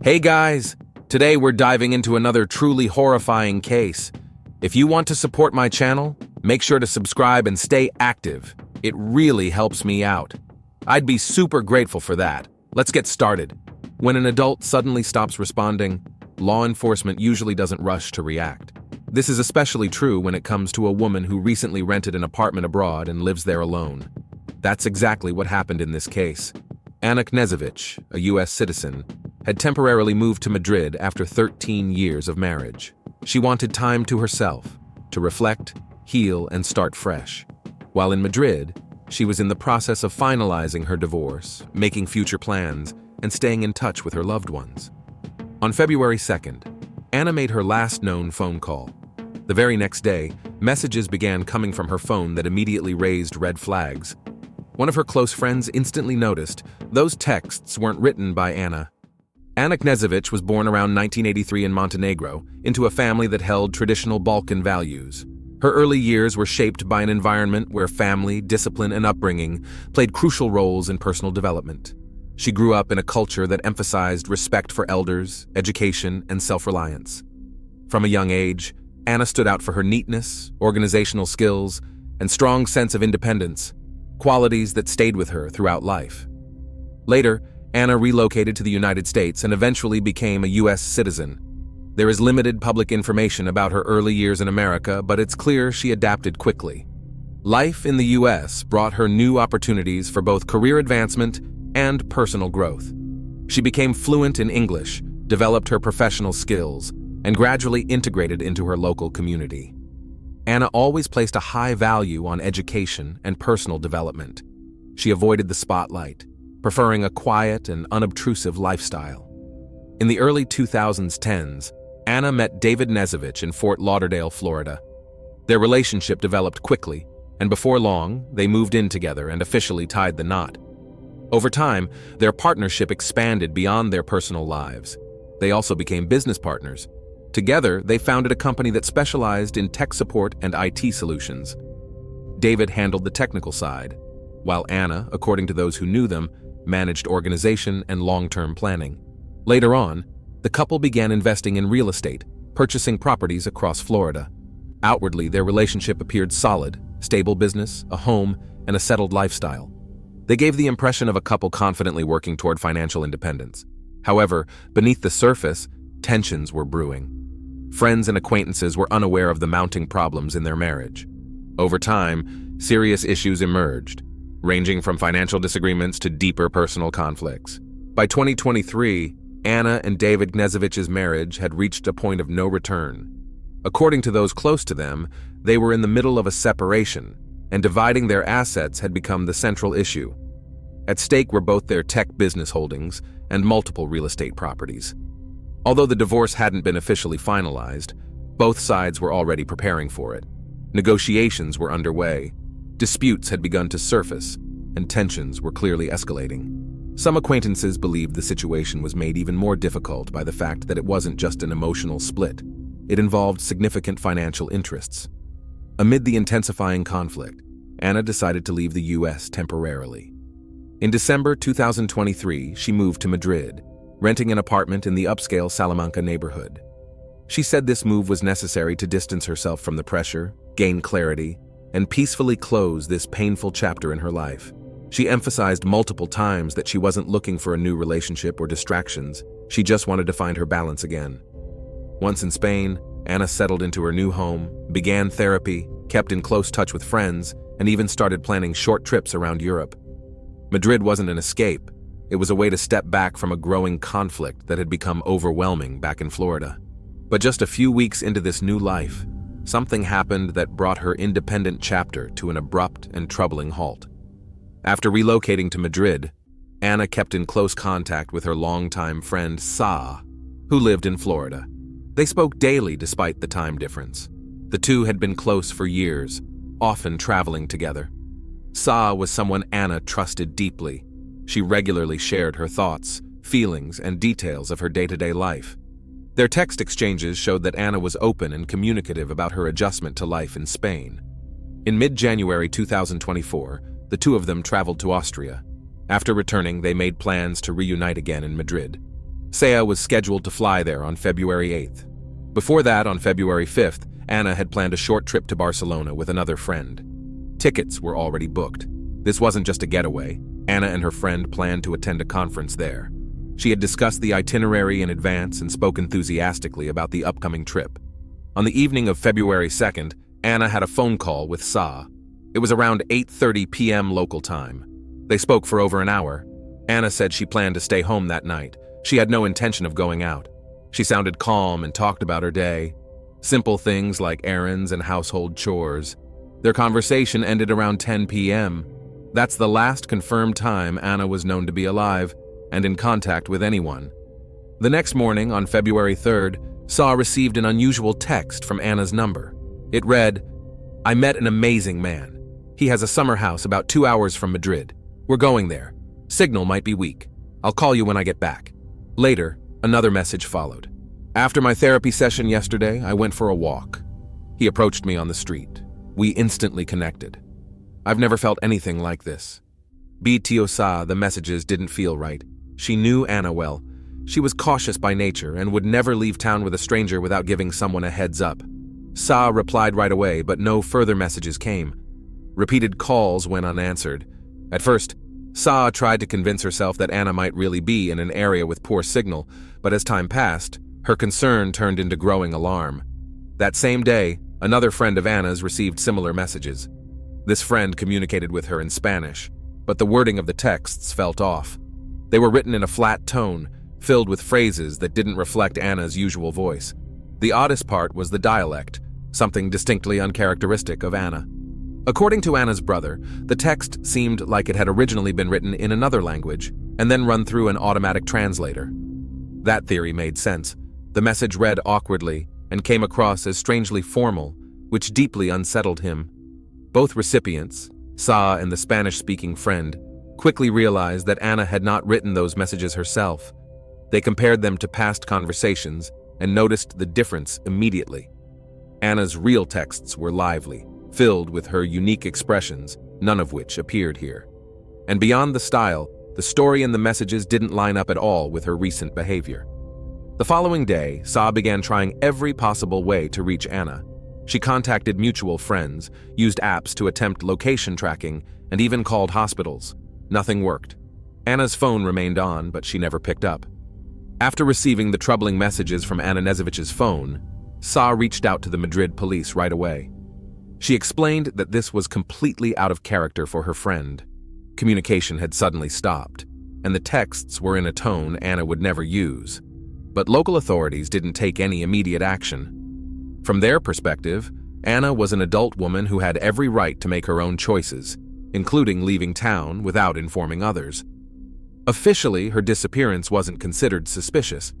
Hey guys, today we're diving into another truly horrifying case. If you want to support my channel, make sure to subscribe and stay active. It really helps me out. I'd be super grateful for that. Let's get started. When an adult suddenly stops responding, law enforcement usually doesn't rush to react. This is especially true when it comes to a woman who recently rented an apartment abroad and lives there alone. That's exactly what happened in this case. Anna Knezevich, a U.S. citizen, had temporarily moved to Madrid after 13 years of marriage. She wanted time to herself, to reflect, heal, and start fresh. While in Madrid, she was in the process of finalizing her divorce, making future plans, and staying in touch with her loved ones. On February 2nd, Anna made her last known phone call. The very next day, messages began coming from her phone that immediately raised red flags. One of her close friends instantly noticed those texts weren't written by Anna. Anna Knezevich was born around 1983 in Montenegro into a family that held traditional Balkan values. Her early years were shaped by an environment where family, discipline, and upbringing played crucial roles in personal development. She grew up in a culture that emphasized respect for elders, education, and self-reliance. From a young age, Anna stood out for her neatness, organizational skills, and strong sense of independence, qualities that stayed with her throughout life. Later, Anna relocated to the United States and eventually became a U.S. citizen. There is limited public information about her early years in America, but it's clear she adapted quickly. Life in the U.S. brought her new opportunities for both career advancement and personal growth. She became fluent in English, developed her professional skills, and gradually integrated into her local community. Anna always placed a high value on education and personal development. She avoided the spotlight, preferring a quiet and unobtrusive lifestyle. In the early 2010s, Anna met David Knezevich in Fort Lauderdale, Florida. Their relationship developed quickly, and before long, they moved in together and officially tied the knot. Over time, their partnership expanded beyond their personal lives. They also became business partners. Together, they founded a company that specialized in tech support and IT solutions. David handled the technical side, while Anna, according to those who knew them, managed organization and long-term planning. Later on, the couple began investing in real estate, purchasing properties across Florida. Outwardly, their relationship appeared solid, stable business, a home, and a settled lifestyle. They gave the impression of a couple confidently working toward financial independence. However, beneath the surface, tensions were brewing. Friends and acquaintances were unaware of the mounting problems in their marriage. Over time, serious issues emerged, ranging from financial disagreements to deeper personal conflicts. By 2023, Anna and David Knezevich's marriage had reached a point of no return. According to those close to them, they were in the middle of a separation, and dividing their assets had become the central issue. At stake were both their tech business holdings and multiple real estate properties. Although the divorce hadn't been officially finalized, both sides were already preparing for it. Negotiations were underway. Disputes had begun to surface, and tensions were clearly escalating. Some acquaintances believed the situation was made even more difficult by the fact that it wasn't just an emotional split. It involved significant financial interests. Amid the intensifying conflict, Anna decided to leave the U.S. temporarily. In December 2023, she moved to Madrid, renting an apartment in the upscale Salamanca neighborhood. She said this move was necessary to distance herself from the pressure, gain clarity, and peacefully close this painful chapter in her life. She emphasized multiple times that she wasn't looking for a new relationship or distractions. She just wanted to find her balance again. Once in Spain, Anna settled into her new home, began therapy, kept in close touch with friends, and even started planning short trips around Europe. Madrid wasn't an escape. It was a way to step back from a growing conflict that had become overwhelming back in Florida. But just a few weeks into this new life, something happened that brought her independent chapter to an abrupt and troubling halt. After relocating to Madrid, Anna kept in close contact with her longtime friend Sa, who lived in Florida. They spoke daily despite the time difference. The two had been close for years, often traveling together. Sa was someone Anna trusted deeply. She regularly shared her thoughts, feelings, and details of her day-to-day life. Their text exchanges showed that Anna was open and communicative about her adjustment to life in Spain. In mid-January 2024, the two of them traveled to Austria. After returning, they made plans to reunite again in Madrid. Saya was scheduled to fly there on February 8th. Before that, on February 5th, Anna had planned a short trip to Barcelona with another friend. Tickets were already booked. This wasn't just a getaway. Anna and her friend planned to attend a conference there. She had discussed the itinerary in advance and spoke enthusiastically about the upcoming trip. On the evening of February 2nd, Anna had a phone call with Sa. It was around 8:30 p.m. local time. They spoke for over an hour. Anna said she planned to stay home that night. She had no intention of going out. She sounded calm and talked about her day. Simple things like errands and household chores. Their conversation ended around 10 p.m. That's the last confirmed time Anna was known to be alive and in contact with anyone. The next morning, on February 3rd, Sa received an unusual text from Anna's number. It read, "I met an amazing man. He has a summer house about 2 hours from Madrid. We're going there. Signal might be weak. I'll call you when I get back." Later, another message followed. "After my therapy session yesterday, I went for a walk. He approached me on the street. We instantly connected. I've never felt anything like this." Tio Sa, the messages didn't feel right. She knew Anna well. She was cautious by nature and would never leave town with a stranger without giving someone a heads up. Sa replied right away, but no further messages came. Repeated calls went unanswered. At first, Sa tried to convince herself that Anna might really be in an area with poor signal, but as time passed, her concern turned into growing alarm. That same day, another friend of Anna's received similar messages. This friend communicated with her in Spanish, but the wording of the texts felt off. They were written in a flat tone, filled with phrases that didn't reflect Anna's usual voice. The oddest part was the dialect, something distinctly uncharacteristic of Anna. According to Anna's brother, the text seemed like it had originally been written in another language and then run through an automatic translator. That theory made sense. The message read awkwardly and came across as strangely formal, which deeply unsettled him. Both recipients, Sa and the Spanish-speaking friend, quickly realized that Anna had not written those messages herself. They compared them to past conversations and noticed the difference immediately. Anna's real texts were lively, filled with her unique expressions, none of which appeared here. And beyond the style, the story and the messages didn't line up at all with her recent behavior. The following day, Sa began trying every possible way to reach Anna. She contacted mutual friends, used apps to attempt location tracking, and even called hospitals. Nothing worked. Anna's phone remained on, but she never picked up. After receiving the troubling messages from Anna Knezevich's phone, Sa reached out to the Madrid police right away. She explained that this was completely out of character for her friend. Communication had suddenly stopped, and the texts were in a tone Anna would never use. But local authorities didn't take any immediate action. From their perspective, Anna was an adult woman who had every right to make her own choices, including leaving town without informing others. Officially, her disappearance wasn't considered suspicious.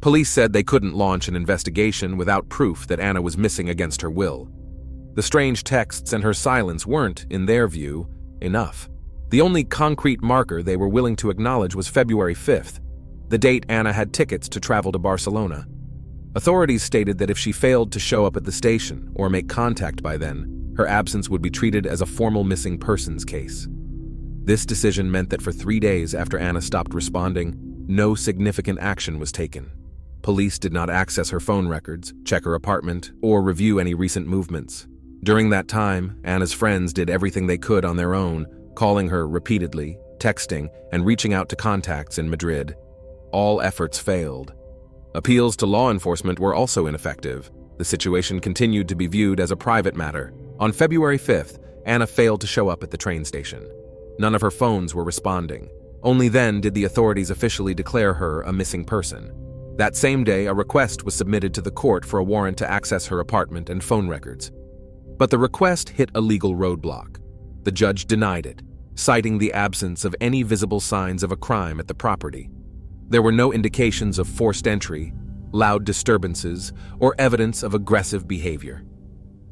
Police said they couldn't launch an investigation without proof that Anna was missing against her will. The strange texts and her silence weren't, in their view, enough. The only concrete marker they were willing to acknowledge was February 5th, the date Anna had tickets to travel to Barcelona. Authorities stated that if she failed to show up at the station or make contact by then, her absence would be treated as a formal missing persons case. This decision meant that for 3 days after Anna stopped responding, no significant action was taken. Police did not access her phone records, check her apartment, or review any recent movements. During that time, Anna's friends did everything they could on their own, calling her repeatedly, texting, and reaching out to contacts in Madrid. All efforts failed. Appeals to law enforcement were also ineffective. The situation continued to be viewed as a private matter. On February 5th, Anna failed to show up at the train station. None of her phones were responding. Only then did the authorities officially declare her a missing person. That same day, a request was submitted to the court for a warrant to access her apartment and phone records. But the request hit a legal roadblock. The judge denied it, citing the absence of any visible signs of a crime at the property. There were no indications of forced entry, loud disturbances, or evidence of aggressive behavior.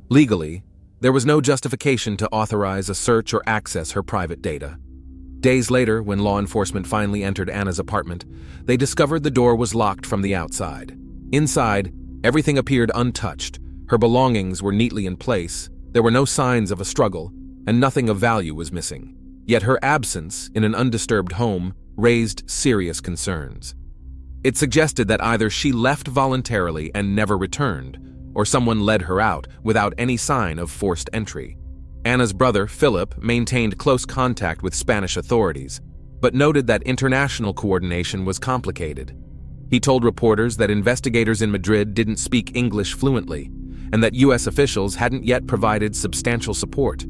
Legally, there was no justification to authorize a search or access her private data. Days later, when law enforcement finally entered Anna's apartment, they discovered the door was locked from the outside. Inside, everything appeared untouched. Her belongings were neatly in place, there were no signs of a struggle, and nothing of value was missing. Yet her absence in an undisturbed home raised serious concerns. It suggested that either she left voluntarily and never returned, or someone led her out without any sign of forced entry. Anna's brother, Philip, maintained close contact with Spanish authorities, but noted that international coordination was complicated. He told reporters that investigators in Madrid didn't speak English fluently, and that U.S. officials hadn't yet provided substantial support.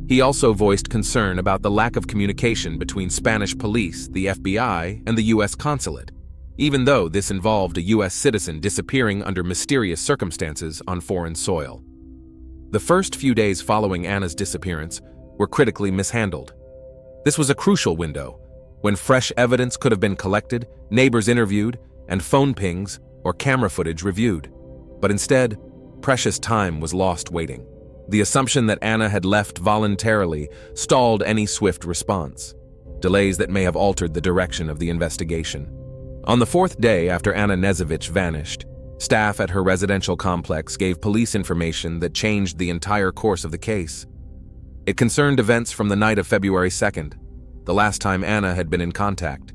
He also voiced concern about the lack of communication between Spanish police, the FBI, and the U.S. consulate, even though this involved a U.S. citizen disappearing under mysterious circumstances on foreign soil. The first few days following Anna's disappearance were critically mishandled. This was a crucial window, when fresh evidence could have been collected, neighbors interviewed, and phone pings or camera footage reviewed. But instead, precious time was lost waiting. The assumption that Anna had left voluntarily stalled any swift response, delays that may have altered the direction of the investigation. On the fourth day after Anna Knezevich vanished, staff at her residential complex gave police information that changed the entire course of the case. It concerned events from the night of February 2nd, the last time Anna had been in contact.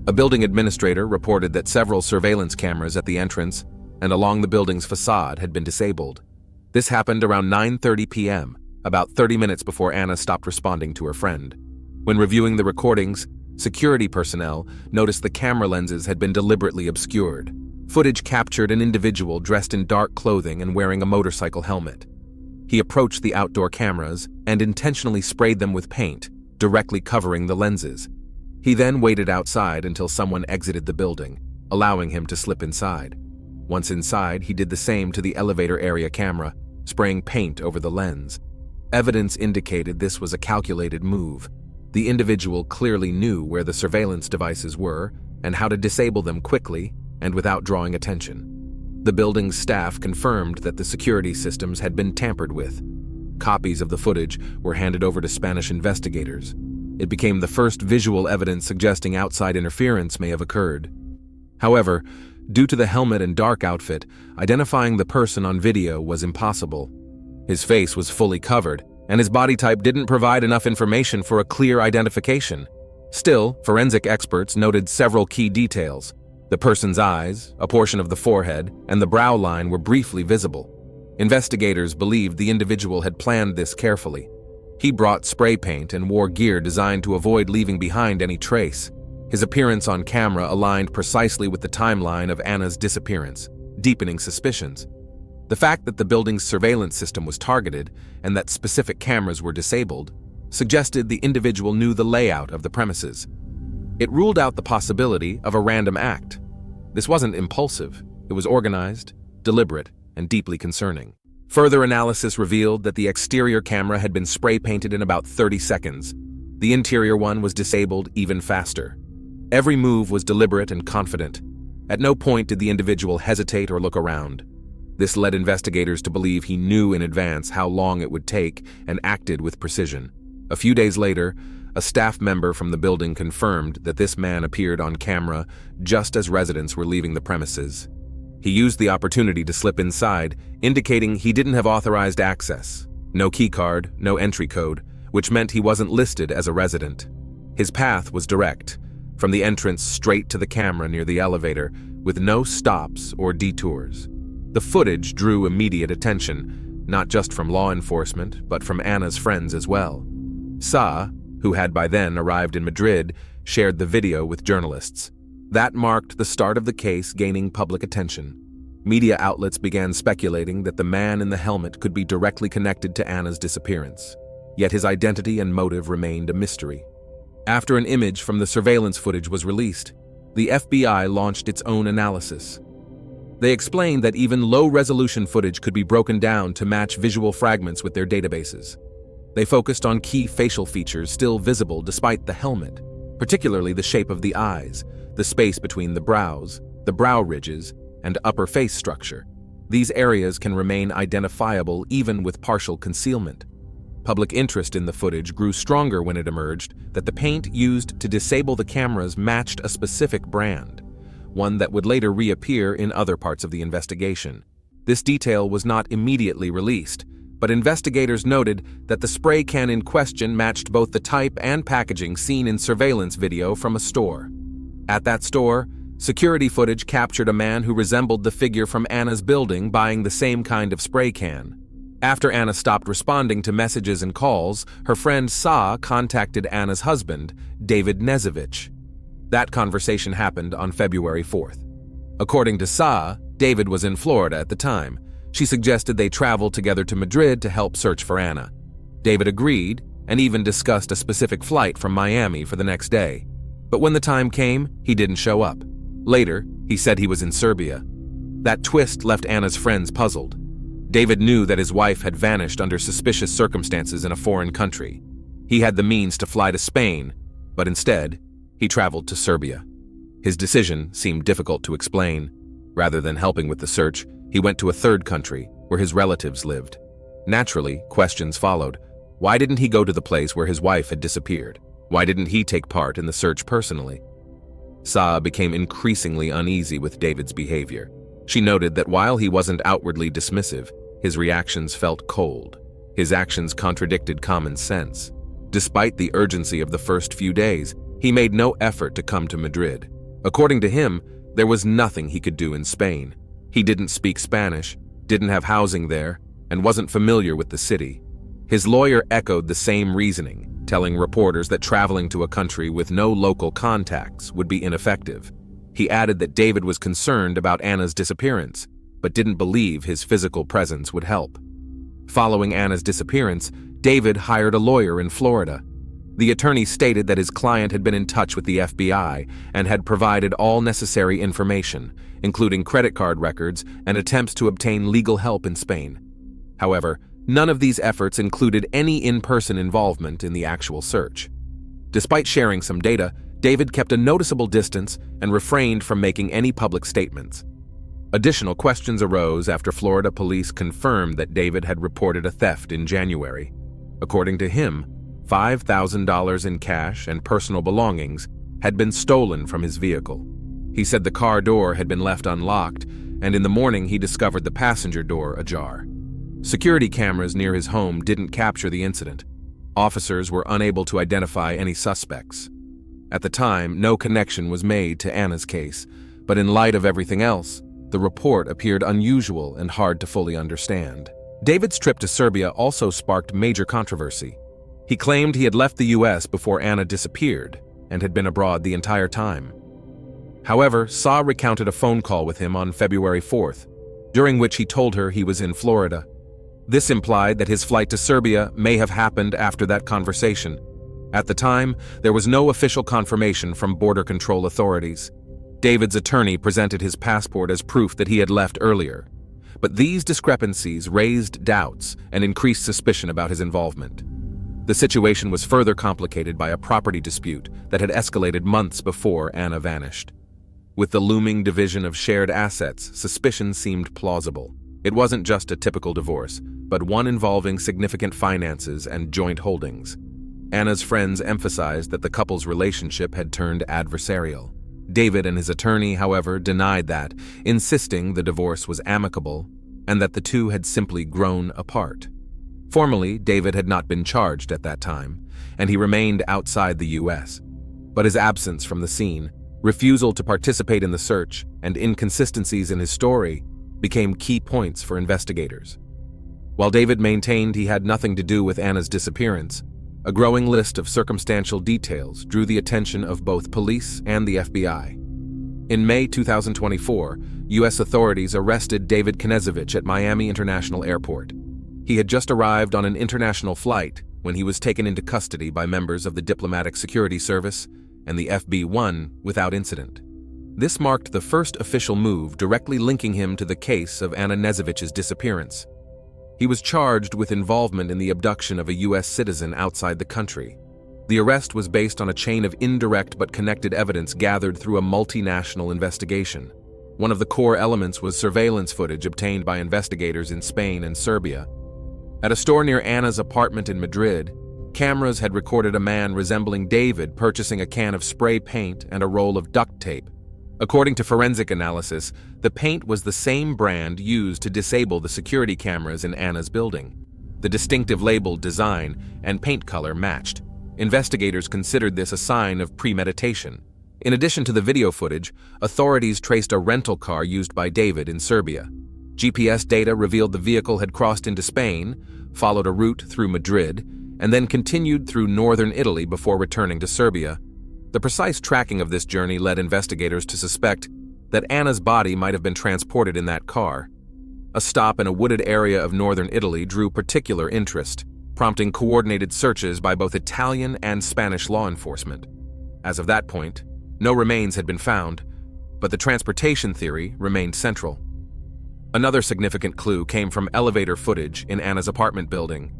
A building administrator reported that several surveillance cameras at the entrance and along the building's facade had been disabled. This happened around 9:30 p.m., about 30 minutes before Anna stopped responding to her friend. When reviewing the recordings, security personnel noticed the camera lenses had been deliberately obscured. Footage captured an individual dressed in dark clothing and wearing a motorcycle helmet. He approached the outdoor cameras and intentionally sprayed them with paint, directly covering the lenses. He then waited outside until someone exited the building, allowing him to slip inside. Once inside, he did the same to the elevator area camera, spraying paint over the lens. Evidence indicated this was a calculated move. The individual clearly knew where the surveillance devices were and how to disable them quickly and without drawing attention. The building's staff confirmed that the security systems had been tampered with. Copies of the footage were handed over to Spanish investigators. It became the first visual evidence suggesting outside interference may have occurred. However, due to the helmet and dark outfit, identifying the person on video was impossible. His face was fully covered, and his body type didn't provide enough information for a clear identification. Still, forensic experts noted several key details. The person's eyes, a portion of the forehead, and the brow line were briefly visible. Investigators believed the individual had planned this carefully. He brought spray paint and wore gear designed to avoid leaving behind any trace. His appearance on camera aligned precisely with the timeline of Anna's disappearance, deepening suspicions. The fact that the building's surveillance system was targeted and that specific cameras were disabled suggested the individual knew the layout of the premises. It ruled out the possibility of a random act. This wasn't impulsive. It was organized, deliberate, and deeply concerning. Further analysis revealed that the exterior camera had been spray painted in about 30 seconds. The interior one was disabled even faster. Every move was deliberate and confident. At no point did the individual hesitate or look around. This led investigators to believe he knew in advance how long it would take and acted with precision. A few days later, a staff member from the building confirmed that this man appeared on camera just as residents were leaving the premises. He used the opportunity to slip inside, indicating he didn't have authorized access. No keycard, no entry code, which meant he wasn't listed as a resident. His path was direct, from the entrance straight to the camera near the elevator, with no stops or detours. The footage drew immediate attention, not just from law enforcement, but from Anna's friends as well. Sa, who had by then arrived in Madrid, shared the video with journalists. That marked the start of the case gaining public attention. Media outlets began speculating that the man in the helmet could be directly connected to Anna's disappearance. Yet his identity and motive remained a mystery. After an image from the surveillance footage was released, the FBI launched its own analysis. They explained that even low-resolution footage could be broken down to match visual fragments with their databases. They focused on key facial features still visible despite the helmet, particularly the shape of the eyes, the space between the brows, the brow ridges, and upper face structure. These areas can remain identifiable even with partial concealment. Public interest in the footage grew stronger when it emerged that the paint used to disable the cameras matched a specific brand, one that would later reappear in other parts of the investigation. This detail was not immediately released, but investigators noted that the spray can in question matched both the type and packaging seen in surveillance video from a store. At that store, Security footage captured a man who resembled the figure from Anna's building buying the same kind of spray can. After Anna stopped responding to messages and calls, her friend Sa contacted Anna's husband, David Knezevich. That conversation happened on February 4th. According to Sa, David was in Florida at the time. She suggested they travel together to Madrid to help search for Anna. David agreed and even discussed a specific flight from Miami for the next day. But when the time came, he didn't show up. Later, he said he was in Serbia. That twist left Anna's friends puzzled. David knew that his wife had vanished under suspicious circumstances in a foreign country. He had the means to fly to Spain, but instead, he traveled to Serbia. His decision seemed difficult to explain. Rather than helping with the search, he went to a third country where his relatives lived. Naturally, questions followed. Why didn't he go to the place where his wife had disappeared? Why didn't he take part in the search personally? Sa became increasingly uneasy with David's behavior. She noted that while he wasn't outwardly dismissive, his reactions felt cold. His actions contradicted common sense. Despite the urgency of the first few days, he made no effort to come to Madrid. According to him, there was nothing he could do in Spain. He didn't speak Spanish, didn't have housing there, and wasn't familiar with the city. His lawyer echoed the same reasoning, telling reporters that traveling to a country with no local contacts would be ineffective. He added that David was concerned about Anna's disappearance, but didn't believe his physical presence would help. Following Anna's disappearance, David hired a lawyer in Florida. The attorney stated that his client had been in touch with the FBI and had provided all necessary information, including credit card records and attempts to obtain legal help in Spain. However, none of these efforts included any in-person involvement in the actual search. Despite sharing some data, David kept a noticeable distance and refrained from making any public statements. Additional questions arose after Florida police confirmed that David had reported a theft in January. According to him, $5,000 in cash and personal belongings had been stolen from his vehicle. He said the car door had been left unlocked, and in the morning he discovered the passenger door ajar. Security cameras near his home didn't capture the incident. Officers were unable to identify any suspects. At the time, no connection was made to Anna's case, but in light of everything else, the report appeared unusual and hard to fully understand. David's trip to Serbia also sparked major controversy. He claimed he had left the US before Anna disappeared and had been abroad the entire time. However, Sa recounted a phone call with him on February 4th, during which he told her he was in Florida. This implied that his flight to Serbia may have happened after that conversation. At the time, there was no official confirmation from border control authorities. David's attorney presented his passport as proof that he had left earlier. But these discrepancies raised doubts and increased suspicion about his involvement. The situation was further complicated by a property dispute that had escalated months before Anna vanished. With the looming division of shared assets, suspicion seemed plausible. It wasn't just a typical divorce, but one involving significant finances and joint holdings. Anna's friends emphasized that the couple's relationship had turned adversarial. David and his attorney, however, denied that, insisting the divorce was amicable and that the two had simply grown apart. Formally, David had not been charged at that time, and he remained outside the US. But his absence from the scene, refusal to participate in the search, and inconsistencies in his story became key points for investigators. While David maintained he had nothing to do with Anna's disappearance, a growing list of circumstantial details drew the attention of both police and the FBI. In May 2024, U.S. authorities arrested David Knezevich at Miami International Airport. He had just arrived on an international flight when he was taken into custody by members of the Diplomatic Security Service and the FB-1 without incident. This marked the first official move directly linking him to the case of Anna Knezevich's disappearance. He was charged with involvement in the abduction of a U.S. citizen outside the country. The arrest was based on a chain of indirect but connected evidence gathered through a multinational investigation. One of the core elements was surveillance footage obtained by investigators in Spain and Serbia. At a store near Anna's apartment in Madrid, cameras had recorded a man resembling David purchasing a can of spray paint and a roll of duct tape. According to forensic analysis, the paint was the same brand used to disable the security cameras in Anna's building. The distinctive label design and paint color matched. Investigators considered this a sign of premeditation. In addition to the video footage, authorities traced a rental car used by David in Serbia. GPS data revealed the vehicle had crossed into Spain, followed a route through Madrid, and then continued through northern Italy before returning to Serbia. The precise tracking of this journey led investigators to suspect that Anna's body might have been transported in that car. A stop in a wooded area of northern Italy drew particular interest, prompting coordinated searches by both Italian and Spanish law enforcement. As of that point, no remains had been found, but the transportation theory remained central. Another significant clue came from elevator footage in Anna's apartment building.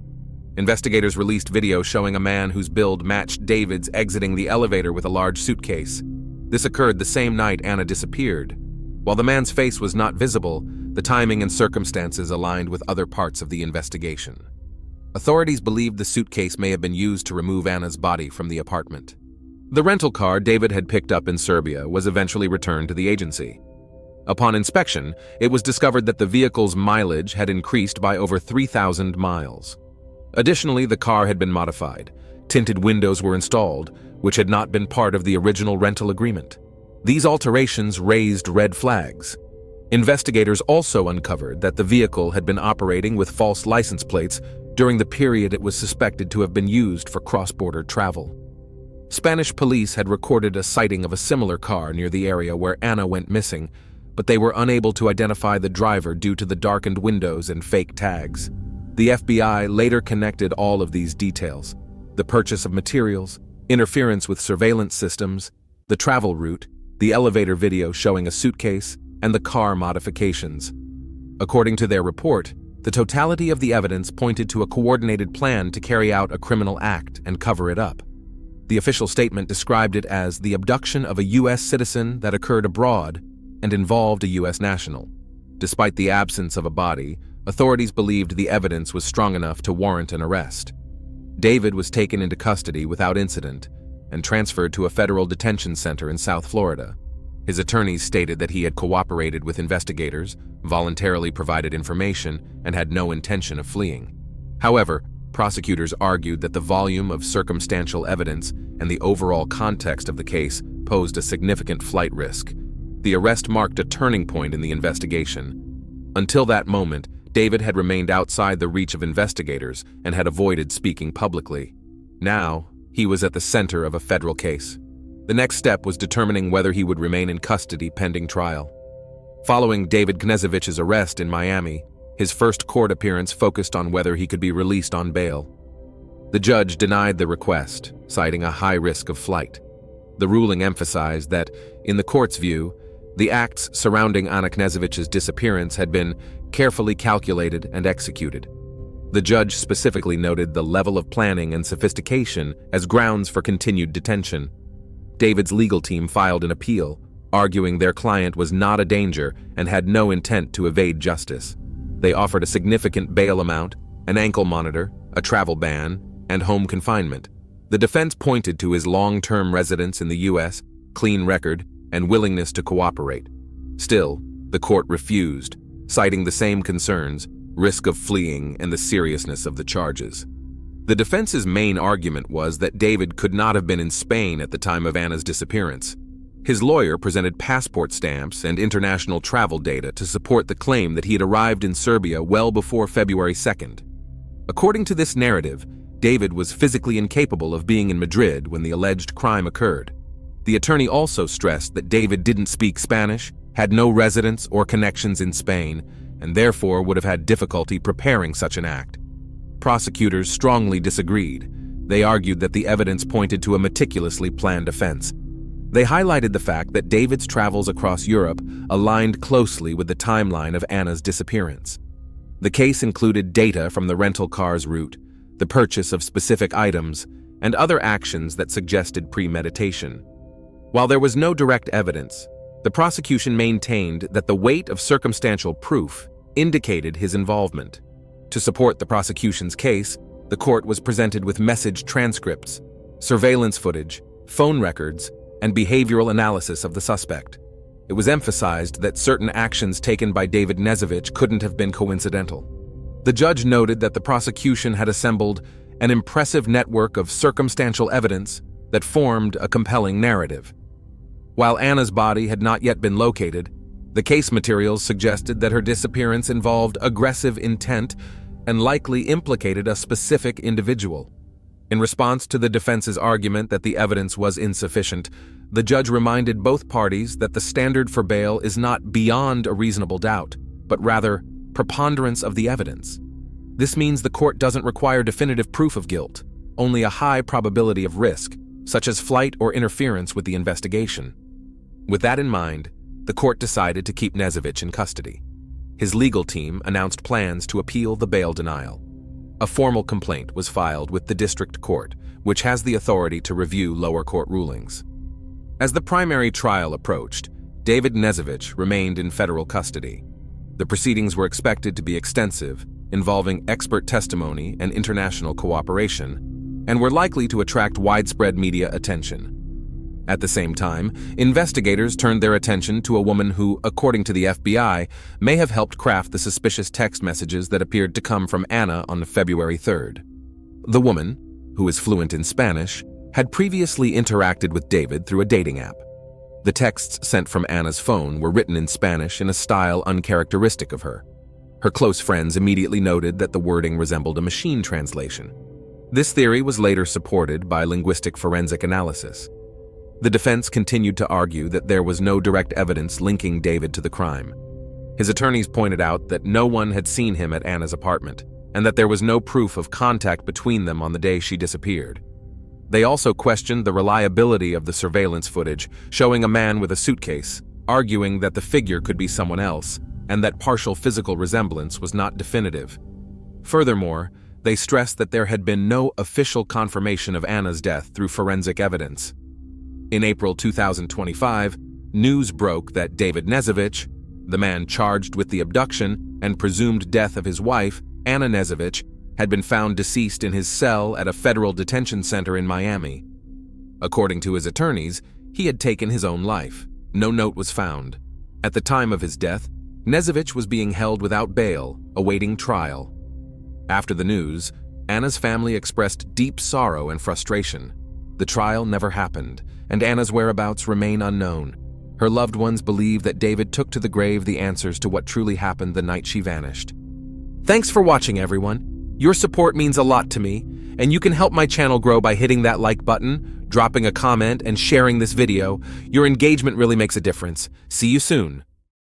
Investigators released video showing a man whose build matched David's exiting the elevator with a large suitcase. This occurred the same night Anna disappeared. While the man's face was not visible, the timing and circumstances aligned with other parts of the investigation. Authorities believed the suitcase may have been used to remove Anna's body from the apartment. The rental car David had picked up in Serbia was eventually returned to the agency. Upon inspection, it was discovered that the vehicle's mileage had increased by over 3,000 miles. Additionally, the car had been modified. Tinted windows were installed, which had not been part of the original rental agreement. These alterations raised red flags. Investigators also uncovered that the vehicle had been operating with false license plates during the period it was suspected to have been used for cross-border travel. Spanish police had recorded a sighting of a similar car near the area where Anna went missing, but they were unable to identify the driver due to the darkened windows and fake tags. The FBI later connected all of these details: the purchase of materials, interference with surveillance systems, the travel route, the elevator video showing a suitcase, and the car modifications. According to their report, the totality of the evidence pointed to a coordinated plan to carry out a criminal act and cover it up. The official statement described it as the abduction of a U.S. citizen that occurred abroad and involved a U.S. national. Despite the absence of a body, authorities believed the evidence was strong enough to warrant an arrest. David was taken into custody without incident and transferred to a federal detention center in South Florida. His attorneys stated that he had cooperated with investigators, voluntarily provided information, and had no intention of fleeing. However, prosecutors argued that the volume of circumstantial evidence and the overall context of the case posed a significant flight risk. The arrest marked a turning point in the investigation. Until that moment, David had remained outside the reach of investigators and had avoided speaking publicly. Now, he was at the center of a federal case. The next step was determining whether he would remain in custody pending trial. Following David Knezevich's arrest in Miami, his first court appearance focused on whether he could be released on bail. The judge denied the request, citing a high risk of flight. The ruling emphasized that, in the court's view, the acts surrounding Anna Knezevich's disappearance had been carefully calculated and executed. The judge specifically noted the level of planning and sophistication as grounds for continued detention. David's legal team filed an appeal, arguing their client was not a danger and had no intent to evade justice. They offered a significant bail amount, an ankle monitor, a travel ban, and home confinement. The defense pointed to his long-term residence in the U.S., clean record, and willingness to cooperate. Still, the court refused, citing the same concerns: risk of fleeing and the seriousness of the charges. The defense's main argument was that David could not have been in Spain at the time of Anna's disappearance. His lawyer presented passport stamps and international travel data to support the claim that he had arrived in Serbia well before February 2nd. According to this narrative, David was physically incapable of being in Madrid when the alleged crime occurred. The attorney also stressed that David didn't speak Spanish, had no residence or connections in Spain, and therefore would have had difficulty preparing such an act. Prosecutors strongly disagreed. They argued that the evidence pointed to a meticulously planned offense. They highlighted the fact that David's travels across Europe aligned closely with the timeline of Anna's disappearance. The case included data from the rental car's route, the purchase of specific items, and other actions that suggested premeditation. While there was no direct evidence, the prosecution maintained that the weight of circumstantial proof indicated his involvement. To support the prosecution's case, the court was presented with message transcripts, surveillance footage, phone records, and behavioral analysis of the suspect. It was emphasized that certain actions taken by David Knezevich couldn't have been coincidental. The judge noted that the prosecution had assembled an impressive network of circumstantial evidence that formed a compelling narrative. While Anna's body had not yet been located, the case materials suggested that her disappearance involved aggressive intent and likely implicated a specific individual. In response to the defense's argument that the evidence was insufficient, the judge reminded both parties that the standard for bail is not beyond a reasonable doubt, but rather preponderance of the evidence. This means the court doesn't require definitive proof of guilt, only a high probability of risk, such as flight or interference with the investigation. With that in mind, the court decided to keep Knezevich in custody. His legal team announced plans to appeal the bail denial. A formal complaint was filed with the district court, which has the authority to review lower court rulings. As the primary trial approached, David Knezevich remained in federal custody. The proceedings were expected to be extensive, involving expert testimony and international cooperation, and were likely to attract widespread media attention. At the same time, investigators turned their attention to a woman who, according to the FBI, may have helped craft the suspicious text messages that appeared to come from Anna on February 3rd. The woman, who is fluent in Spanish, had previously interacted with David through a dating app. The texts sent from Anna's phone were written in Spanish in a style uncharacteristic of her. Her close friends immediately noted that the wording resembled a machine translation. This theory was later supported by linguistic forensic analysis. The defense continued to argue that there was no direct evidence linking David to the crime. His attorneys pointed out that no one had seen him at Anna's apartment, and that there was no proof of contact between them on the day she disappeared. They also questioned the reliability of the surveillance footage, showing a man with a suitcase, arguing that the figure could be someone else, and that partial physical resemblance was not definitive. Furthermore, they stressed that there had been no official confirmation of Anna's death through forensic evidence. In April 2025, news broke that David Knezevich, the man charged with the abduction and presumed death of his wife, Anna Knezevich, had been found deceased in his cell at a federal detention center in Miami. According to his attorneys, he had taken his own life. No note was found. At the time of his death, Knezevich was being held without bail, awaiting trial. After the news, Anna's family expressed deep sorrow and frustration. The trial never happened, and Anna's whereabouts remain unknown. Her loved ones believe that David took to the grave the answers to what truly happened the night she vanished. Thanks for watching, everyone. Your support means a lot to me, and you can help my channel grow by hitting that like button, dropping a comment, and sharing this video. Your engagement really makes a difference. See you soon.